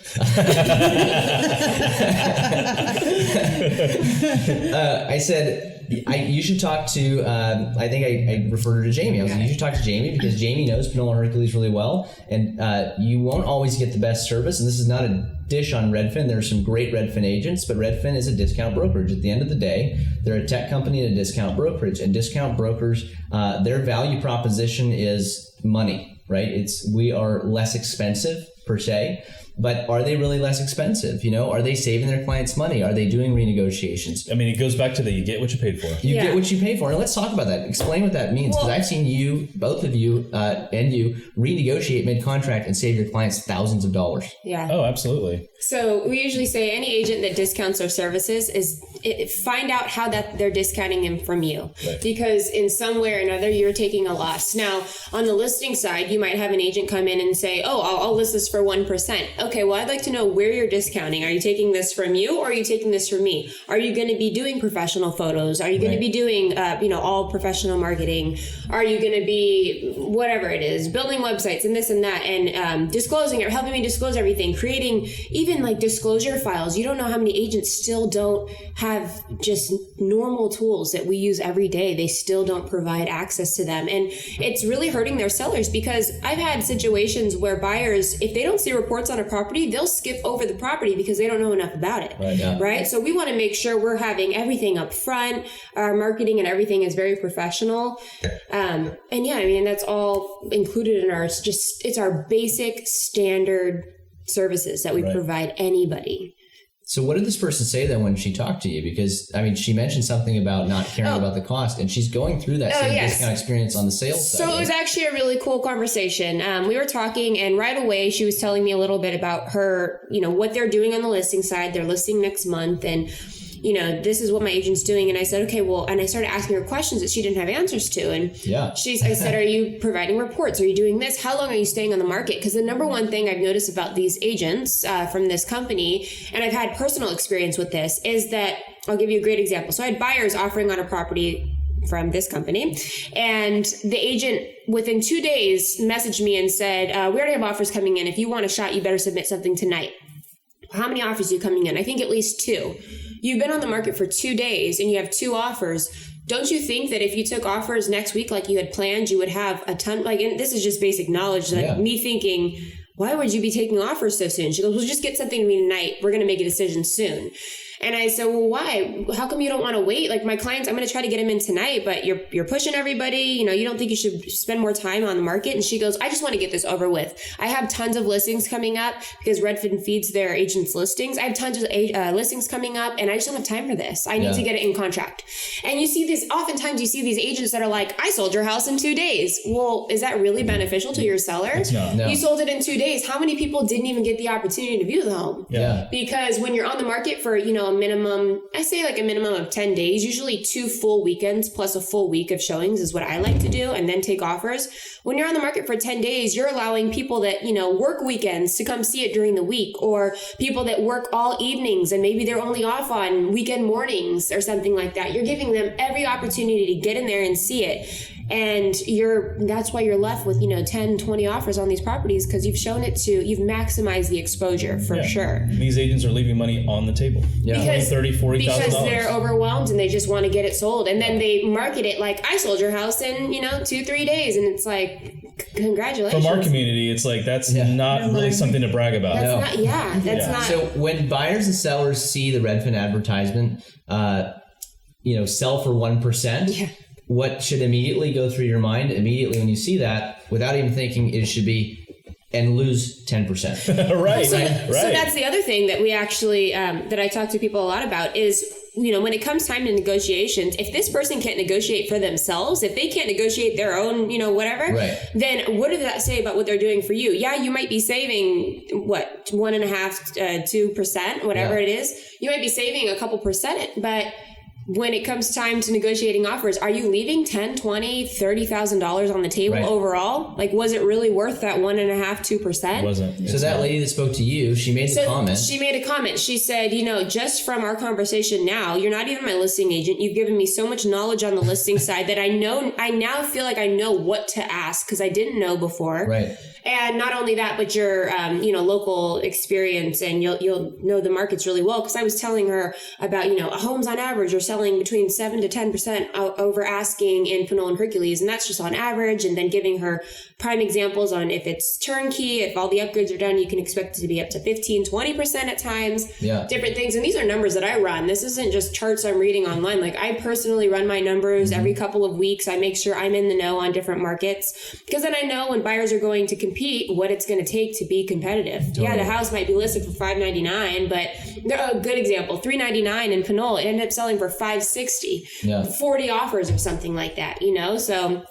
I said, you should talk to, I think I referred her to Jamie. I was like, you should talk to Jamie because Jamie knows Pinole and Hercules really well. And you won't always get the best service. And this is not a dish on Redfin. There are some great Redfin agents, but Redfin is a discount brokerage. At the end of the day, they're a tech company and a discount brokerage. And discount brokers, their value proposition is money, right? We are less expensive per se. But are they really less expensive? Are they saving their clients money? Are they doing renegotiations? I mean, it goes back to you get what you paid for. You get what you pay for. And let's talk about that. Explain what that means. Because I've seen you, both of you, and you renegotiate mid-contract and save your clients thousands of dollars. Yeah. Oh, absolutely. So we usually say any agent that discounts their services find out how that they're discounting them from you. Right. Because in some way or another, you're taking a loss. Now, on the listing side, you might have an agent come in and say, oh, I'll list this for 1%. Okay, well, I'd like to know where you're discounting. Are you taking this from you, or are you taking this from me? Are you going to be doing professional photos? Are you going to be doing, all professional marketing? Are you going to be whatever it is, building websites and this and that, and disclosing or helping me disclose everything, creating even like disclosure files? You don't know how many agents still don't have just normal tools that we use every day. They still don't provide access to them, and it's really hurting their sellers because I've had situations where buyers, if they don't see reports on a property, they'll skip over the property because they don't know enough about it. Right. Yeah. Right. So we want to make sure we're having everything up front. Our marketing and everything is very professional. And that's all included in it's our basic standard services that we provide anybody. So what did this person say then when she talked to you? Because, she mentioned something about not caring about the cost, and she's going through that same discount experience on the sales side. So it was actually a really cool conversation. We were talking, and right away she was telling me a little bit about her, what they're doing on the listing side. They're listing next month, and this is what my agent's doing. And I said, okay, well, and I started asking her questions that she didn't have answers to. And I said, are you providing reports? Are you doing this? How long are you staying on the market? Because the number one thing I've noticed about these agents from this company, and I've had personal experience with this, is that I'll give you a great example. So I had buyers offering on a property from this company, and the agent within 2 days messaged me and said, we already have offers coming in. If you want a shot, you better submit something tonight. How many offers are you coming in? I think at least 2. You've been on the market for 2 days and you have 2 offers. Don't you think that if you took offers next week like you had planned, you would have a ton? And this is just basic knowledge. Me thinking, why would you be taking offers so soon? She goes, well, just get something to me tonight. We're going to make a decision soon. And I said, well, why? How come you don't want to wait? Like my clients, I'm going to try to get them in tonight, but you're pushing everybody. You know, you don't think you should spend more time on the market? And she goes, I just want to get this over with. I have tons of listings coming up because Redfin feeds their agents listings. I have tons of listings coming up and I just don't have time for this. I need to get it in contract. And you see this, oftentimes you see these agents that are like, I sold your house in 2 days. Well, is that really beneficial to your seller? It's not. No. You sold it in 2 days. How many people didn't even get the opportunity to view the home? Yeah. Because when you're on the market for, you know, a minimum, I say like a minimum of 10 days, usually 2 full weekends plus a full week of showings is what I like to do, and then take offers. When you're on the market for 10 days, you're allowing people that, you know, work weekends to come see it during the week, or people that work all evenings and maybe they're only off on weekend mornings or something like that. You're giving them every opportunity to get in there and see it. And that's why you're left with, you know, 10, 20 offers on these properties, because you've maximized the exposure for sure. These agents are leaving money on the table. Yeah. Because, $30,000, $40,000. Because they're overwhelmed and they just want to get it sold. And then they market it like, I sold your house in, you know, 2-3 days. And it's like, congratulations. From our community, it's like, that's not really something to brag about. That's not. So when buyers and sellers see the Redfin advertisement, you know, sell for 1%, what should immediately go through your mind immediately when you see that, without even thinking, it should be and lose 10%. Right. So that's the other thing that we actually that I talk to people a lot about is, you know, when it comes time to negotiations, if this person can't negotiate for themselves, if they can't negotiate their own, you know, whatever, then what does that say about what they're doing for you? Yeah, you might be saving 1.5%, 2%, whatever it is. You might be saving a couple percent, but when it comes time to negotiating offers, are you leaving $10,000, $20,000, $30,000 on the table overall? Like, was it really worth that 1.5%, 2%? Wasn't. So that lady that spoke to you, she made a comment. She made a comment. She said, you know, just from our conversation now, you're not even my listing agent. You've given me so much knowledge on the listing side that I now feel like I know what to ask because I didn't know before. Right. And not only that, but your, you know, local experience, and you'll know the markets really well. Because I was telling her about, you know, homes on average are selling between 7 to 10% over asking in Pinole and Hercules, and that's just on average. And then giving her prime examples on if it's turnkey, if all the upgrades are done, you can expect it to be up to 15, 20% at times. Yeah. Different things, and these are numbers that I run. This isn't just charts I'm reading online. Like, I personally run my numbers every couple of weeks. I make sure I'm in the know on different markets, because then I know when buyers are going to compete, what it's going to take to be competitive. Totally. Yeah, the house might be listed for $599, but a good example, $399 in Pinole, it ended up selling for $560. Yeah. 40 offers or something like that, you know? So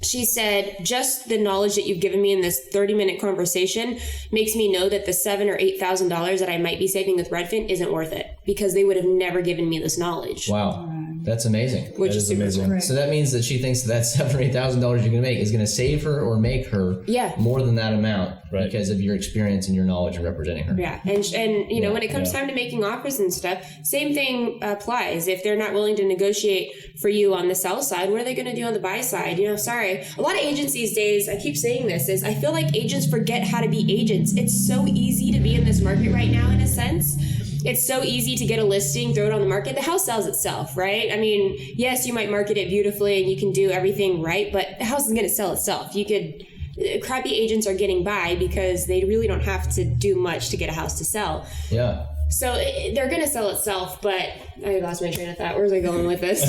she said, just the knowledge that you've given me in this 30-minute conversation makes me know that the $7,000 or $8,000 that I might be saving with Redfin isn't worth it, because they would have never given me this knowledge. Wow. That's amazing. Which is super amazing. Cool. So that means that she thinks that $7,000 or $8,000 you're going to make is going to save her or make her more than that amount because of your experience and your knowledge of representing her. Yeah. And you know, when it comes time to making offers and stuff, same thing applies. If they're not willing to negotiate for you on the sell side, what are they going to do on the buy side? You know, sorry. A lot of agents these days, I keep saying this, is I feel like agents forget how to be agents. It's so easy to be in this market right now, in a sense. It's so easy to get a listing, throw it on the market. The house sells itself, right? I mean, yes, you might market it beautifully and you can do everything right, but the house is going to sell itself. Crappy agents are getting by because they really don't have to do much to get a house to sell. Yeah. So they're going to sell itself, but I lost my train of thought. Where's I going with this?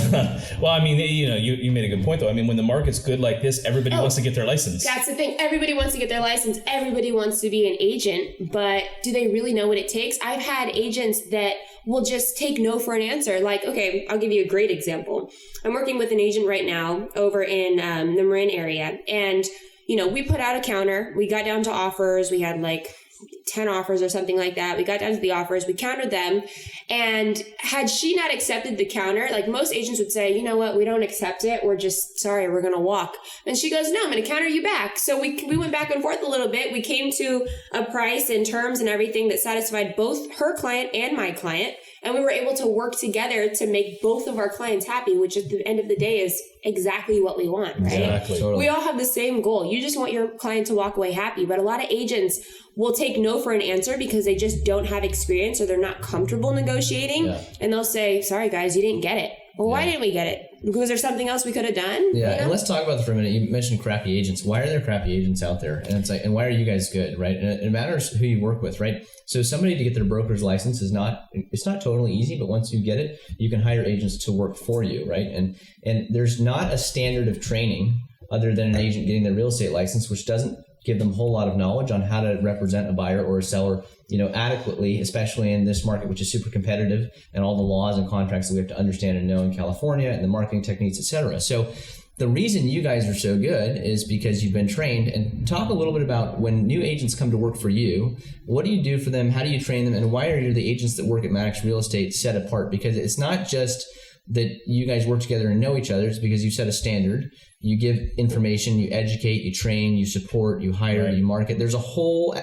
Well, I mean, you know, you made a good point, though. I mean, when the market's good like this, everybody wants to get their license. That's the thing. Everybody wants to get their license. Everybody wants to be an agent, but do they really know what it takes? I've had agents that will just take no for an answer. Like, okay, I'll give you a great example. I'm working with an agent right now over in the Marin area, and, you know, we put out a counter. We got down to offers. We had like 10 offers or something like that. We got down to the offers, we countered them. And had she not accepted the counter, like most agents would say, you know what, we don't accept it. We're just sorry, we're going to walk. And she goes, no, I'm going to counter you back. So we went back and forth a little bit. We came to a price and terms and everything that satisfied both her client and my client. And we were able to work together to make both of our clients happy, which at the end of the day is exactly what we want, right? Exactly. Totally. We all have the same goal. You just want your client to walk away happy. But a lot of agents will take no for an answer because they just don't have experience or they're not comfortable negotiating. Yeah. And they'll say, sorry, guys, you didn't get it. well, why didn't we get it? Was there something else we could have done? Yeah, and let's talk about that for a minute. You mentioned crappy agents. Why are there crappy agents out there? And it's like, and why are you guys good, right? And it matters who you work with, right? So somebody to get their broker's license it's not totally easy, but once you get it, you can hire agents to work for you, right? And there's not a standard of training other than an agent getting their real estate license, which doesn't give them a whole lot of knowledge on how to represent a buyer or a seller, adequately, especially in this market, which is super competitive, and all the laws and contracts that we have to understand and know in California, and the marketing techniques, et cetera. So the reason you guys are so good is because you've been trained. And talk a little bit about when new agents come to work for you, what do you do for them? How do you train them? And why are the agents that work at Maddox Real Estate set apart? Because it's not just that you guys work together and know each other. It's because you set a standard, you give information, you educate, you train, you support, you hire, you market. There's a whole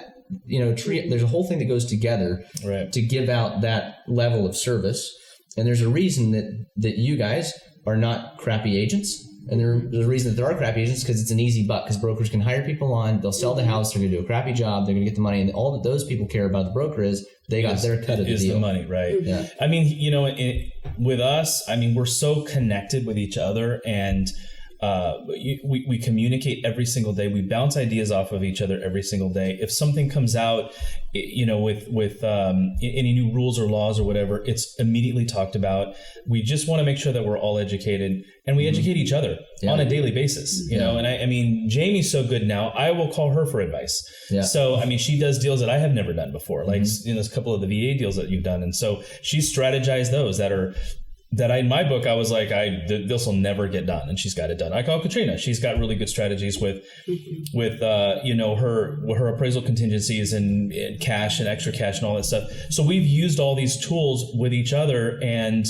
there's a whole thing that goes together to give out that level of service. And there's a reason that you guys are not crappy agents. And there's a reason that there are crappy agents, because it's an easy buck, because brokers can hire people on, they'll sell the house, they're going to do a crappy job, they're going to get the money. And all that those people care about the broker is they got their cut of the deal. The money, right? Yeah. I mean, with us, we're so connected with each other, and we communicate every single day. We bounce ideas off of each other every single day. If something comes out, with any new rules or laws or whatever, it's immediately talked about. We just want to make sure that we're all educated, and we educate each other on a daily basis. You know, and I mean, Jamie's so good now. I will call her for advice. Yeah. So I mean, she does deals that I have never done before, like there's a couple of the VA deals that you've done, and so she's strategized those in my book, I was like, this will never get done, and she's got it done. I call Katrina. She's got really good strategies with her appraisal contingencies and cash and extra cash and all that stuff. So we've used all these tools with each other and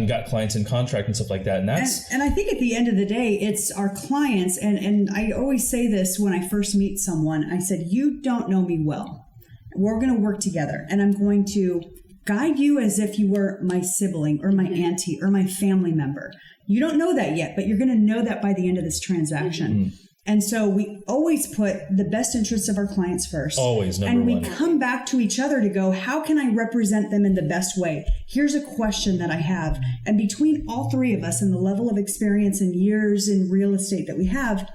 got clients in contract and stuff like that. And I think at the end of the day, it's our clients. And I always say this when I first meet someone. I said, you don't know me well. We're going to work together, and I'm going to guide you as if you were my sibling or my auntie or my family member. You don't know that yet, but you're going to know that by the end of this transaction. And so we always put the best interests of our clients first. Always, number one. And we come back to each other to go, how can I represent them in the best way? Here's a question that I have. And between all three of us and the level of experience and years in real estate that we have,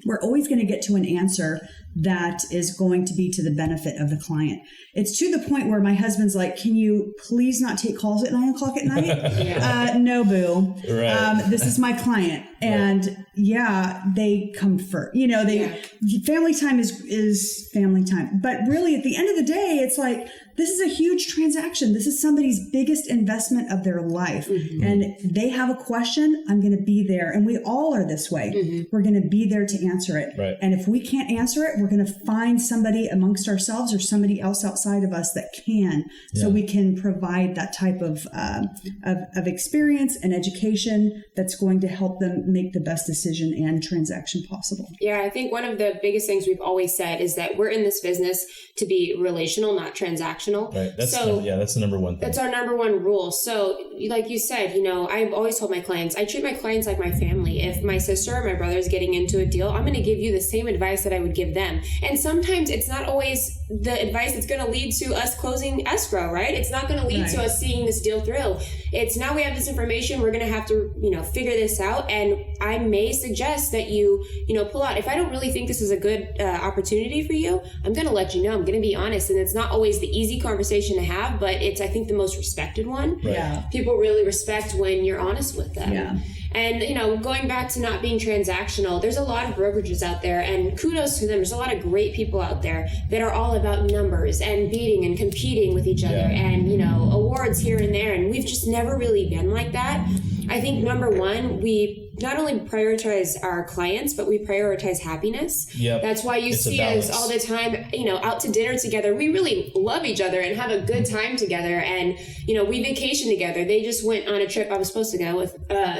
we're always going to get to an answer that is going to be to the benefit of the client. It's to the point where my husband's like, can you please not take calls at 9 o'clock at night? No, boo. Right. This is my client. And they come first. Family time is family time. But really at the end of the day, it's like, this is a huge transaction. This is somebody's biggest investment of their life. And they have a question, I'm going to be there. And we all are this way. We're going to be there to answer it. Right. And if we can't answer it, we're going to find somebody amongst ourselves or somebody else outside of us that can, so we can provide that type of experience and education that's going to help them make the best decision and transaction possible. Yeah, I think one of the biggest things we've always said is that we're in this business to be relational, not transactional. Right. That's the number one thing. That's our number one rule. So like you said, I've always told my clients, I treat my clients like my family. If my sister or my brother is getting into a deal, I'm going to give you the same advice that I would give them. And sometimes it's not always the advice that's going to lead to us closing escrow, right? It's not going to lead to us seeing this deal through. It's now we have this information, we're going to have to, figure this out. And I may suggest that you pull out. If I don't really think this is a good opportunity for you, I'm going to let you know. I'm going to be honest. And it's not always the easy conversation to have, but it's, I think, the most respected one. Right. Yeah. People really respect when you're honest with them. Yeah. And, going back to not being transactional, there's a lot of brokerages out there, and kudos to them. There's a lot of great people out there that are all about numbers and beating and competing with each other and, awards here and there. And we've just never really been like that. I think number one, we not only prioritize our clients, but we prioritize happiness. Yep. That's why you see us all the time, out to dinner together. We really love each other and have a good time together. And, we vacation together. They just went on a trip I was supposed to go with,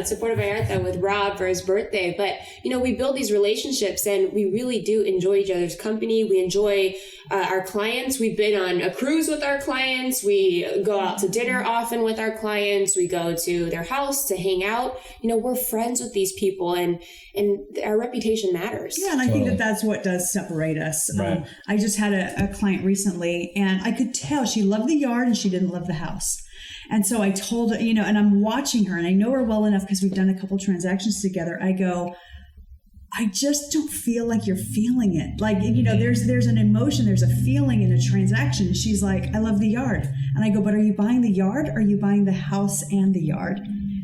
Support of Vallarta with Rob for his birthday. But, we build these relationships and we really do enjoy each other's company. We enjoy our clients. We've been on a cruise with our clients. We go out to dinner often with our clients. We go to their house to hang out. We're friends with these people and our reputation matters. Yeah, and I think that's what does separate us. Right. I just had a client recently, and I could tell she loved the yard and she didn't love the house. And so I told her, and I'm watching her, and I know her well enough because we've done a couple transactions together. I go, I just don't feel like you're feeling it. Like, there's an emotion, there's a feeling in a transaction. And she's like, I love the yard. And I go, but are you buying the yard? Or are you buying the house and the yard?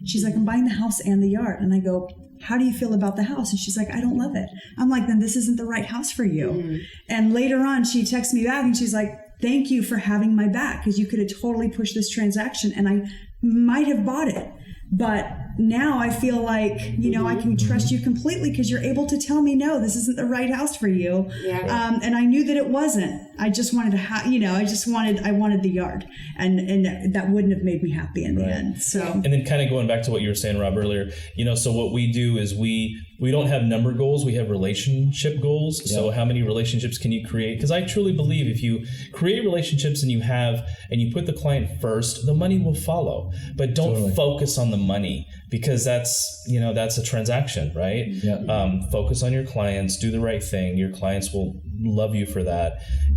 She's like, I'm buying the house and the yard. And I go, how do you feel about the house? And she's like, I don't love it. I'm like, then this isn't the right house for you. Mm-hmm. And later on, she texts me back and she's like, thank you for having my back, because you could have totally pushed this transaction and I might have bought it. But now I feel like, I can trust you completely because you're able to tell me, no, this isn't the right house for you. Yeah. And I knew that it wasn't. I just wanted I wanted the yard, and that wouldn't have made me happy in the end. So, and then kind of going back to what you were saying, Rob, earlier, so what we do is we don't have number goals. We have relationship goals. Yep. So how many relationships can you create? Because I truly believe if you create relationships and you put the client first, the money will follow. But don't focus on the money, because that's a transaction, right? Yep. Focus on your clients, do the right thing. Your clients will love you for that,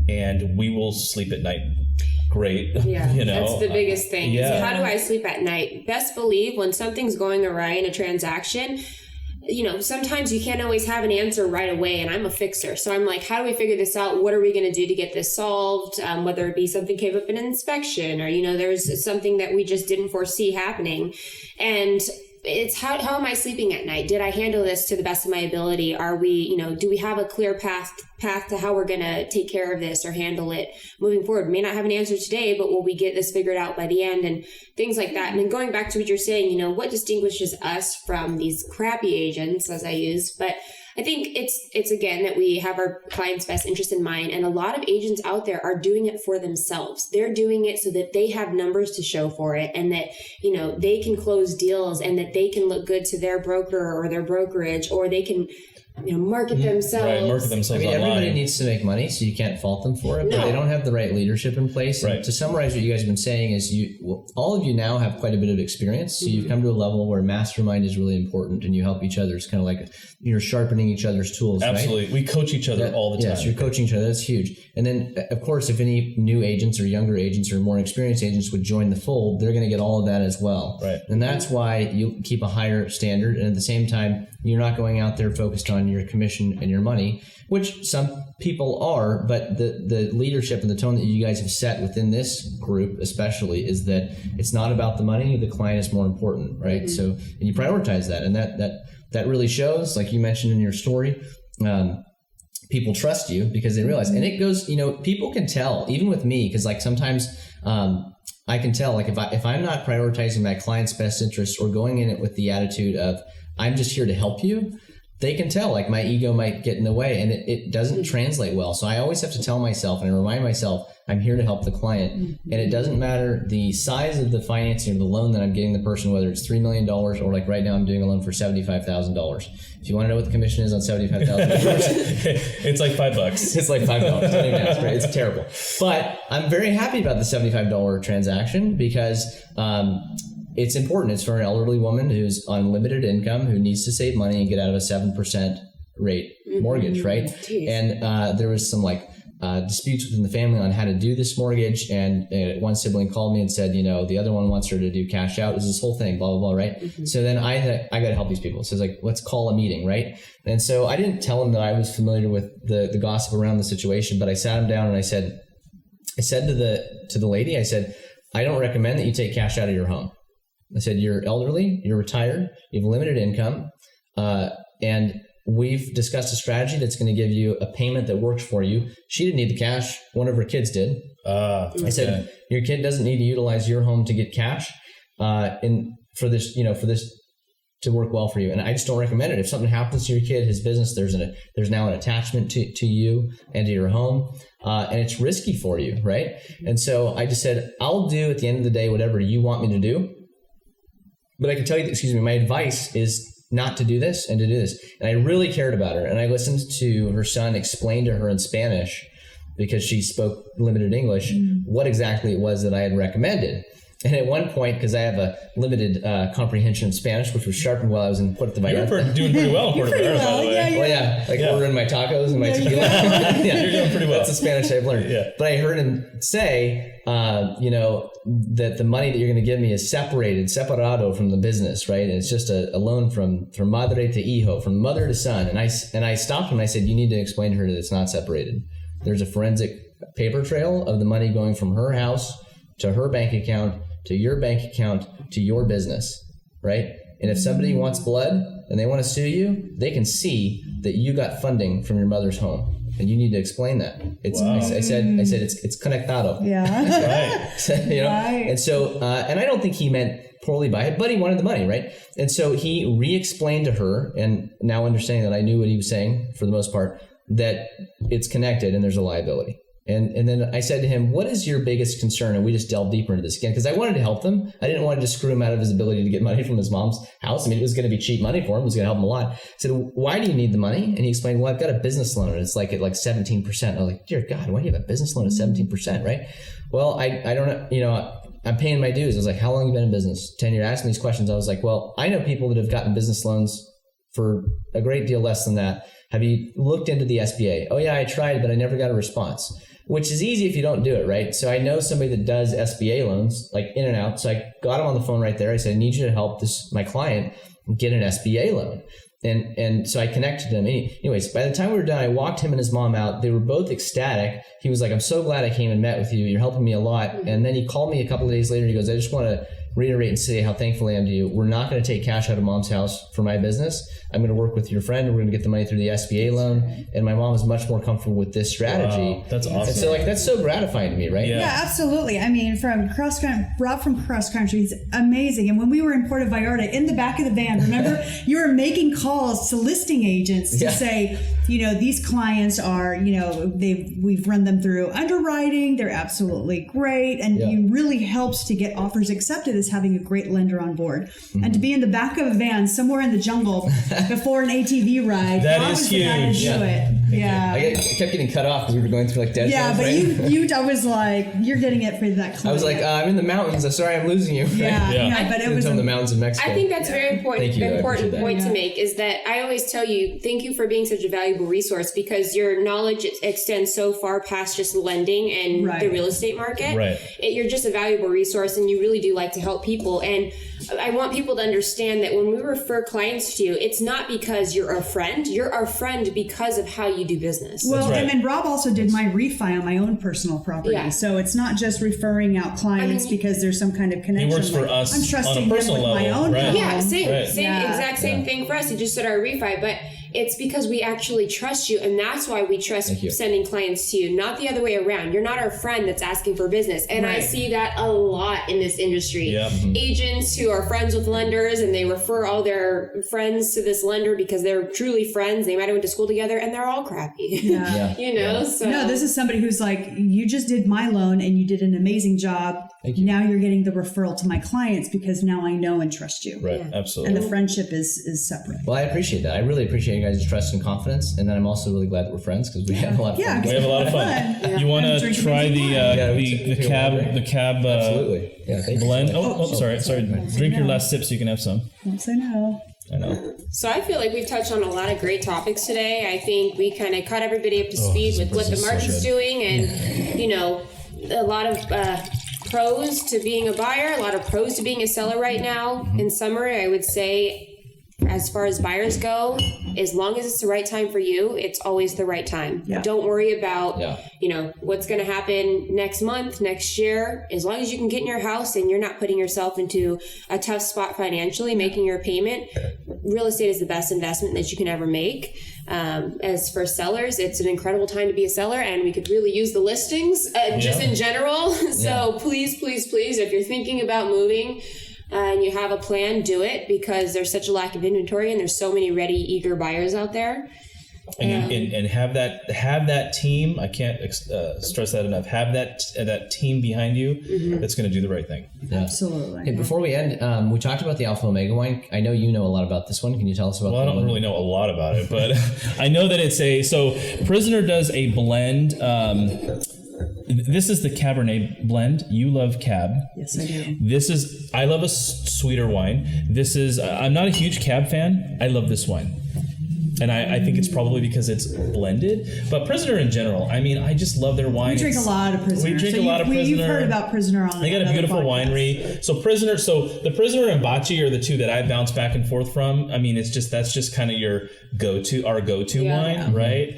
and we will sleep at night. Great. Yeah, that's the biggest thing. Yeah. How do I sleep at night? Best believe when something's going awry in a transaction, sometimes you can't always have an answer right away, and I'm a fixer. So I'm like, how do we figure this out? What are we going to do to get this solved? Whether it be something came up in an inspection, or, there's something that we just didn't foresee happening. And it's how am I sleeping at night? Did I handle this to the best of my ability? Are we, do we have a clear path to how we're going to take care of this or handle it moving forward? We may not have an answer today, but will we get this figured out by the end, and things like that. And then going back to what you're saying, what distinguishes us from these crappy agents, as I use, but I think it's again that we have our client's best interest in mind, and a lot of agents out there are doing it for themselves. They're doing it so that they have numbers to show for it, and that they can close deals, and that they can look good to their broker or their brokerage, or they can market themselves. Right, market themselves online. Everybody needs to make money, so you can't fault them for it. No. But they don't have the right leadership in place. Right. And to summarize what you guys have been saying is all of you now have quite a bit of experience. So you've come to a level where mastermind is really important, and you help each other. It's kind of like you're sharpening each other's tools. Absolutely. Right? We coach each other all the time. Yes, you're coaching each other. That's huge. And then, of course, if any new agents or younger agents or more experienced agents would join the fold, they're going to get all of that as well. Right. And that's why you keep a higher standard. And at the same time, you're not going out there focused on your commission and your money, which some people are, but the leadership and the tone that you guys have set within this group especially is that it's not about the money, the client is more important, right? Mm-hmm. So, and you prioritize that, and that really shows, like you mentioned in your story. People trust you because they realize, and it goes, people can tell, even with me, because like sometimes I can tell, like if I'm not prioritizing my client's best interest or going in it with the attitude of I'm just here to help you, they can tell, like my ego might get in the way, and it doesn't translate well. So I always have to tell myself and remind myself, I'm here to help the client. Mm-hmm. And it doesn't matter the size of the financing or the loan that I'm getting the person, whether it's $3 million or like right now I'm doing a loan for $75,000. If you want to know what the commission is on $75,000, it's like $5. It's like $5. Don't even ask, right? It's terrible. But I'm very happy about the $75 transaction because it's important. It's for an elderly woman who's on limited income, who needs to save money and get out of a 7% rate mortgage, right? Jeez. And there was some disputes within the family on how to do this mortgage. And one sibling called me and said, the other one wants her to do cash out. Is this whole thing, blah, blah, blah, right? Mm-hmm. So then I got to help these people. So it's like, let's call a meeting, right? And so I didn't tell them that I was familiar with the gossip around the situation, but I sat them down and I said to the lady, I said, I don't recommend that you take cash out of your home. I said, you're elderly, you're retired, you have limited income, and we've discussed a strategy that's going to give you a payment that works for you. She didn't need the cash. One of her kids did. I said, your kid doesn't need to utilize your home to get cash for this to work well for you. And I just don't recommend it. If something happens to your kid, his business, there's now an attachment to you and to your home. And it's risky for you, right? And so I just said, I'll do at the end of the day whatever you want me to do. But I can tell you, my advice is not to do this and to do this. And I really cared about her. And I listened to her son explain to her in Spanish, because she spoke limited English, what exactly it was that I had recommended. And at one point, because I have a limited comprehension of Spanish, which was sharpened while I was in Puerto Vallarta. You're doing pretty well in Puerto Vallarta, by the way. Ordering my tacos and my tequila. You're doing pretty well. That's the Spanish I've learned. Yeah. But I heard him say, that the money that you're going to give me is separado from the business, right? And it's just a loan from madre to hijo, from mother to son. And I stopped him and I said, you need to explain to her that it's not separated. There's a forensic paper trail of the money going from her house to her bank account to your bank account to your business, right? And if somebody wants blood and they want to sue you, they can see that you got funding from your mother's home. And you need to explain that. It's wow. I said it's conectado. Yeah. Right. Right. And so and I don't think he meant poorly by it, but he wanted the money, right? And so he re-explained to her, and now understanding that I knew what he was saying for the most part, that it's connected and there's a liability. And then I said to him, what is your biggest concern? And we just delved deeper into this again, because I wanted to help them. I didn't want to just screw him out of his ability to get money from his mom's house. I mean, it was going to be cheap money for him. It was going to help him a lot. I said, why do you need the money? And he explained, well, I've got a business loan and it's like at 17%. I was like, dear God, why do you have a business loan at 17%, right? Well, I don't know, I'm paying my dues. I was like, how long have you been in business? 10 years. Asking these questions. I was like, well, I know people that have gotten business loans for a great deal less than that. Have you looked into the SBA? Oh yeah, I tried, but I never got a response. Which is easy if you don't do it, right? So I know somebody that does SBA loans, like in and out. So I got him on the phone right there. I said, I need you to help my client get an SBA loan. And so I connected him. Anyways, by the time we were done, I walked him and his mom out. They were both ecstatic. He was like, I'm so glad I came and met with you. You're helping me a lot. And then he called me a couple of days later. He goes, I just want to reiterate and say how thankful I am to you. We're not going to take cash out of mom's house for my business. I'm going to work with your friend. We're going to get the money through the SBA loan. And my mom is much more comfortable with this strategy. Wow, that's awesome. And so that's so gratifying to me, right? Yeah, absolutely. I mean, Rob from cross country is amazing. And when we were in Puerto Vallarta, in the back of the van, remember, you were making calls to listing agents to say, these clients are, we've run them through underwriting. They're absolutely great. And it really helps to get offers accepted as having a great lender on board. Mm-hmm. And to be in the back of a van somewhere in the jungle before an ATV ride. That is huge. I kept getting cut off because we were going through dead zones, but I was like, you're getting it for that client. I was like, I'm in the mountains. I'm sorry, I'm losing you. But it was in the mountains of Mexico. I think that's a very important point to make is that I always tell you, thank you for being such a valuable resource because your knowledge extends so far past just lending and the real estate market. Right. You're just a valuable resource and you really do like to help people. And I want people to understand that when we refer clients to you, it's not because you're our friend. You're our friend because of how you do business. Well, and then Rob also did my refi on my own personal property. Yeah. So it's not just referring out clients because there's some kind of connection. He works for us I'm trusting on a personal him with level. my own home. Yeah, same thing for us. He just said our refi, but it's because we actually trust you, and that's why we trust sending clients to you, not the other way around. You're not our friend that's asking for business. And I see that a lot in this industry. Yep. Agents who are friends with lenders and they refer all their friends to this lender because they're truly friends. They might have went to school together and they're all crappy. So no, this is somebody who's like, you just did my loan and you did an amazing job. Now you're getting the referral to my clients because now I know and trust you. Right. Absolutely. And the friendship is separate. Well, I appreciate that. I really appreciate you guys' trust and confidence, and then I'm also really glad that we're friends because we have a lot of fun. We have a lot of fun. You want to try the cab absolutely blend? Sorry. Drink your last sip so you can have some. Don't say no. I know. So I feel like we've touched on a lot of great topics today. I think we kind of caught everybody up to speed with what the market's doing and, a lot of pros to being a buyer, a lot of pros to being a seller right now. Mm-hmm. In summary, I would say as far as buyers go, as long as it's the right time for you, it's always the right time. Yeah. Don't worry about, what's going to happen next month, next year. As long as you can get in your house and you're not putting yourself into a tough spot financially, making your payment, real estate is the best investment that you can ever make. As for sellers, it's an incredible time to be a seller, and we could really use the listings just in general. So please, if you're thinking about moving, and you have a plan, do it because there's such a lack of inventory and there's so many ready, eager buyers out there. And have that team. I can't stress that enough. Have that team behind you that's going to do the right thing. Yeah. Absolutely. Hey, before we end, we talked about the Alpha Omega wine. I know you know a lot about this one. Can you tell us about? Well, I don't really know a lot about it, but I know that it's so Prisoner does a blend. This is the Cabernet blend. You love Cab. Yes, I do. I love a sweeter wine. This is, I'm not a huge Cab fan. I love this wine. And I think it's probably because it's blended. But Prisoner in general, I mean, I just love their wine. We drink a lot of Prisoner. We drink a lot of Prisoner. You've heard about Prisoner on They got a beautiful podcast. winery. So the Prisoner and Bocce are the two that I bounce back and forth from. I mean, that's just kind of our go-to wine, right?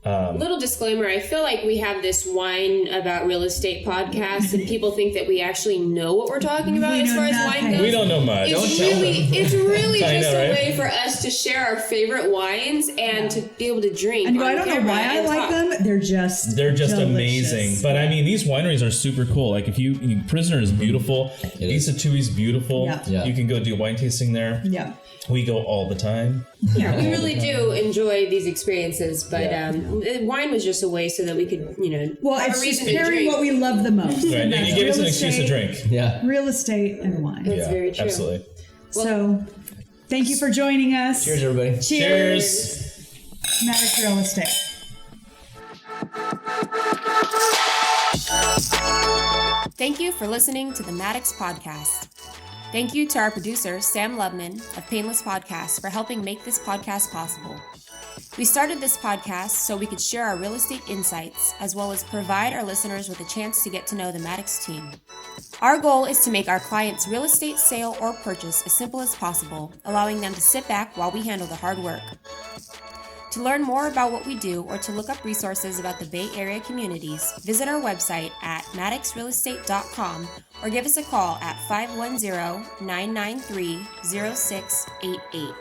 Little disclaimer, I feel like we have this wine about real estate podcast and people think that we actually know what we're talking about as far as wine goes. We don't know much. It's really just know, a right? way for us to share our favorite wines and to be able to drink. And I don't know why I like them. They're just delicious. Amazing. But I mean, these wineries are super cool. Like if you Prisoner is beautiful. Isa Tui is beautiful. Yeah. You can go do wine tasting there. Yeah. We go all the time. Yeah, we really do enjoy these experiences, but wine was just a way so that we could, have it's a reason just to pairing drink. what we love the most. Right. And And that's you give us an real excuse to estate, drink. Yeah. Real estate and wine. That's very true. Absolutely. So, thank you for joining us. Cheers, everybody. Cheers. Maddox Real Estate. Thank you for listening to the Maddox Podcast. Thank you to our producer, Sam Lubman of Painless Podcasts, for helping make this podcast possible. We started this podcast so we could share our real estate insights, as well as provide our listeners with a chance to get to know the Maddox team. Our goal is to make our clients' real estate sale or purchase as simple as possible, allowing them to sit back while we handle the hard work. To learn more about what we do or to look up resources about the Bay Area communities, visit our website at maddoxrealestate.com or give us a call at 510-993-0688.